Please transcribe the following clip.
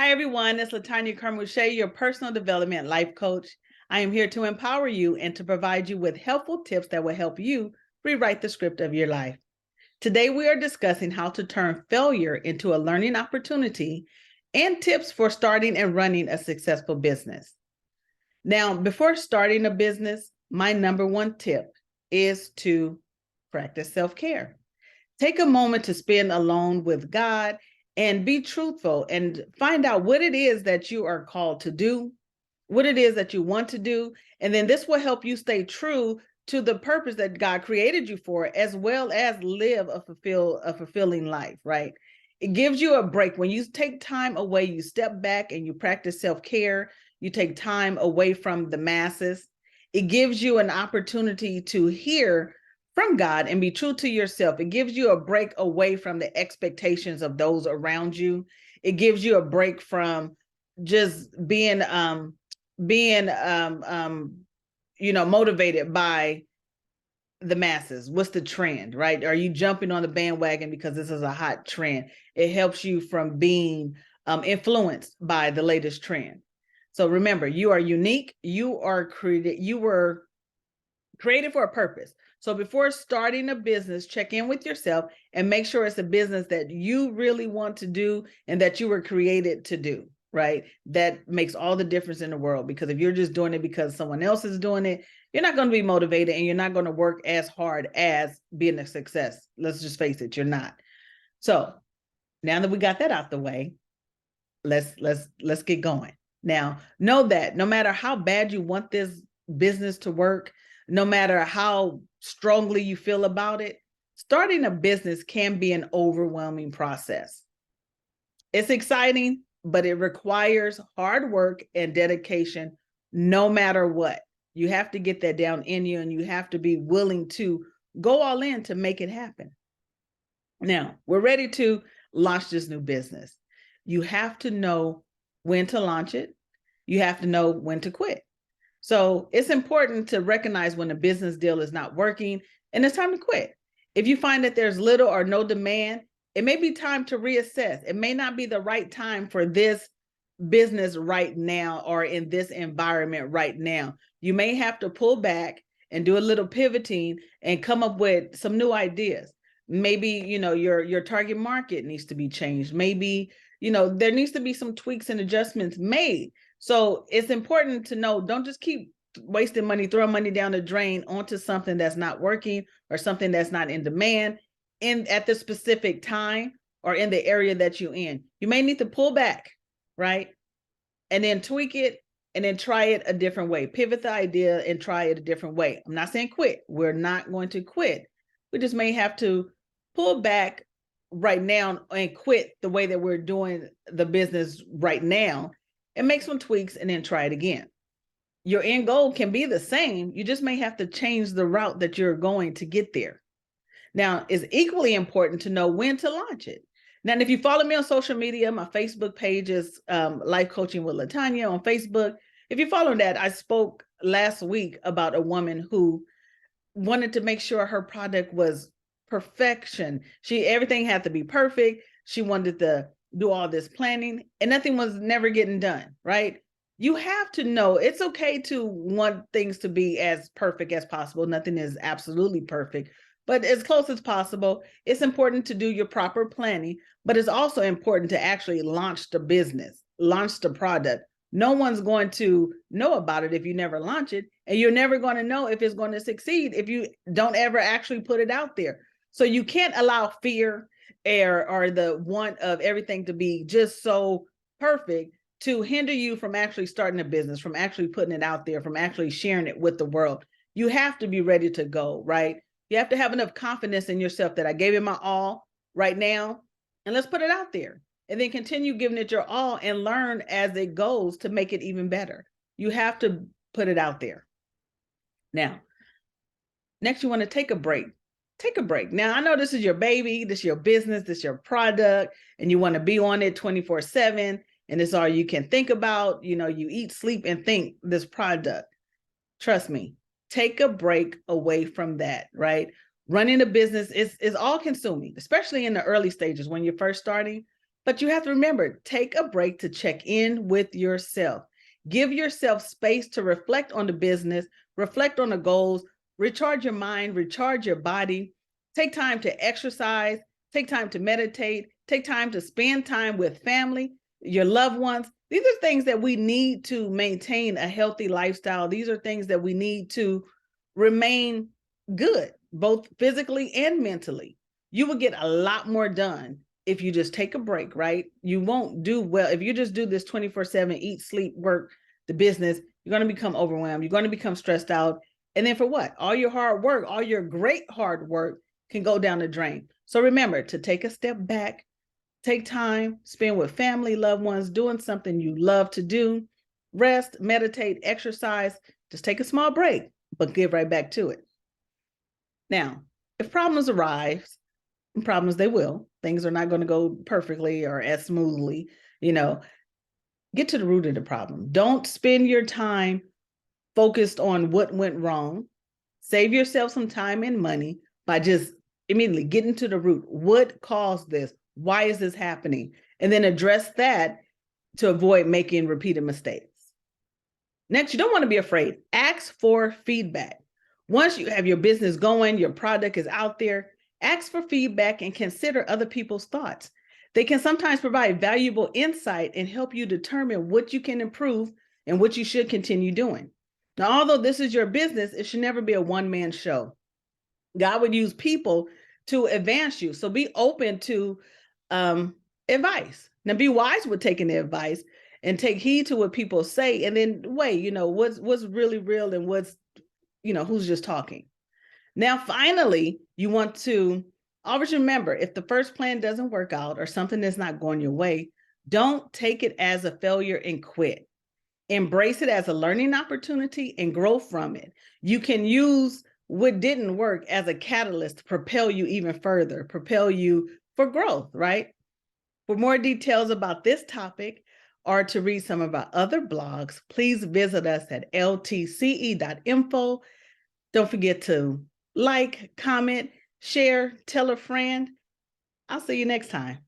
Hi, everyone. It's Latanya Carmouche, your personal development life coach. I am here to empower you and to provide you with helpful tips that will help you rewrite the script of your life. Today, we are discussing how to turn failure into a learning opportunity and tips for starting and running a successful business. Now, before starting a business, my number one tip is to practice self-care. Take a moment to spend alone with God and be truthful and find out what it is that you are called to do, what it is that you want to do. And then this will help you stay true to the purpose that God created you for, as well as live a fulfilling life, right? It gives you a break. When you take time away, you step back and you practice self-care, you take time away from the masses. It gives you an opportunity to hear from God and be true to yourself. It gives you a break away from the expectations of those around you. It gives you a break from just being motivated by the masses. What's the trend, right? Are you jumping on the bandwagon because this is a hot trend? It helps you from being influenced by the latest trend. So remember, you are unique. You were created for a purpose. So before starting a business, check in with yourself and make sure it's a business that you really want to do and that you were created to do, right? That makes all the difference in the world, because if you're just doing it because someone else is doing it, you're not going to be motivated and you're not going to work as hard as being a success. Let's just face it, you're not. So now that we got that out the way, let's get going. Now, know that no matter how bad you want this business to work, no matter how strongly you feel about it, starting a business can be an overwhelming process. It's exciting, but it requires hard work and dedication no matter what. You have to get that down in you, and you have to be willing to go all in to make it happen. Now, we're ready to launch this new business. You have to know when to launch it. You have to know when to quit. So it's important to recognize when a business deal is not working and it's time to quit. If you find that there's little or no demand, it may be time to reassess. It may not be the right time for this business right now or in this environment right now. You may have to pull back and do a little pivoting and come up with some new ideas. Maybe, your target market needs to be changed. Maybe, there needs to be some tweaks and adjustments made. So it's important to know, don't just keep wasting money, throwing money down the drain onto something that's not working or something that's not in demand at the specific time or in the area that you're in. You may need to pull back, right? And then tweak it and then try it a different way. Pivot the idea and try it a different way. I'm not saying quit. We're not going to quit. We just may have to pull back right now and quit the way that we're doing the business right now and make some tweaks and then try it again. Your end goal can be the same. You just may have to change the route that you're going to get there. Now, it's equally important to know when to launch it. Now, if you follow me on social media, my Facebook page is Life Coaching with Latanya on Facebook. If you follow that, I spoke last week about a woman who wanted to make sure her product was perfection. Everything had to be perfect. She wanted to do all this planning and nothing was never getting done, right? You have to know it's okay to want things to be as perfect as possible. Nothing is absolutely perfect, but as close as possible. It's important to do your proper planning, but it's also important to actually launch the business, launch the product. No one's going to know about it if you never launch it, and you're never going to know if it's going to succeed if you don't ever actually put it out there. So you can't allow fear or the want of everything to be just so perfect to hinder you from actually starting a business, from actually putting it out there, from actually sharing it with the world. You have to be ready to go, right? You have to have enough confidence in yourself that I gave it my all right now, and let's put it out there. And then continue giving it your all and learn as it goes to make it even better. You have to put it out there. Now, next, you want to take a break. Take a break. Now, I know this is your baby, this is your business, this is your product, and you want to be on it 24/7, and it's all you can think about. You eat, sleep, and think this product. Trust me, take a break away from that, right? Running a business is all consuming, especially in the early stages when you're first starting. But you have to remember, take a break to check in with yourself. Give yourself space to reflect on the business, reflect on the goals, recharge your mind, recharge your body. Take time to exercise, take time to meditate, take time to spend time with family, your loved ones. These are things that we need to maintain a healthy lifestyle. These are things that we need to remain good, both physically and mentally. You will get a lot more done if you just take a break, right? You won't do well if you just do this 24/7, eat, sleep, work, the business. You're going to become overwhelmed. You're going to become stressed out. And then for what? All your hard work, all your great hard work can go down the drain. So remember to take a step back, take time, spend with family, loved ones, doing something you love to do, rest, meditate, exercise. Just take a small break, but get right back to it. Now, if problems arise, problems they will, things are not going to go perfectly or as smoothly, get to the root of the problem. Don't spend your time focused on what went wrong. Save yourself some time and money by just immediately getting to the root. What caused this? Why is this happening? And then address that to avoid making repeated mistakes. Next, you don't want to be afraid. Ask for feedback. Once you have your business going, your product is out there, ask for feedback and consider other people's thoughts. They can sometimes provide valuable insight and help you determine what you can improve and what you should continue doing. Now, although this is your business, it should never be a one-man show. God would use people to advance you. So be open to advice. Now, be wise with taking the advice and take heed to what people say, and then weigh, what's really real and what's, who's just talking. Now, finally, you want to always remember, if the first plan doesn't work out or something is not going your way, don't take it as a failure and quit. Embrace it as a learning opportunity and grow from it. You can use what didn't work as a catalyst to propel you even further, propel you for growth, right? For more details about this topic or to read some of our other blogs, please visit us at ltce.info. Don't forget to like, comment, share, tell a friend. I'll see you next time.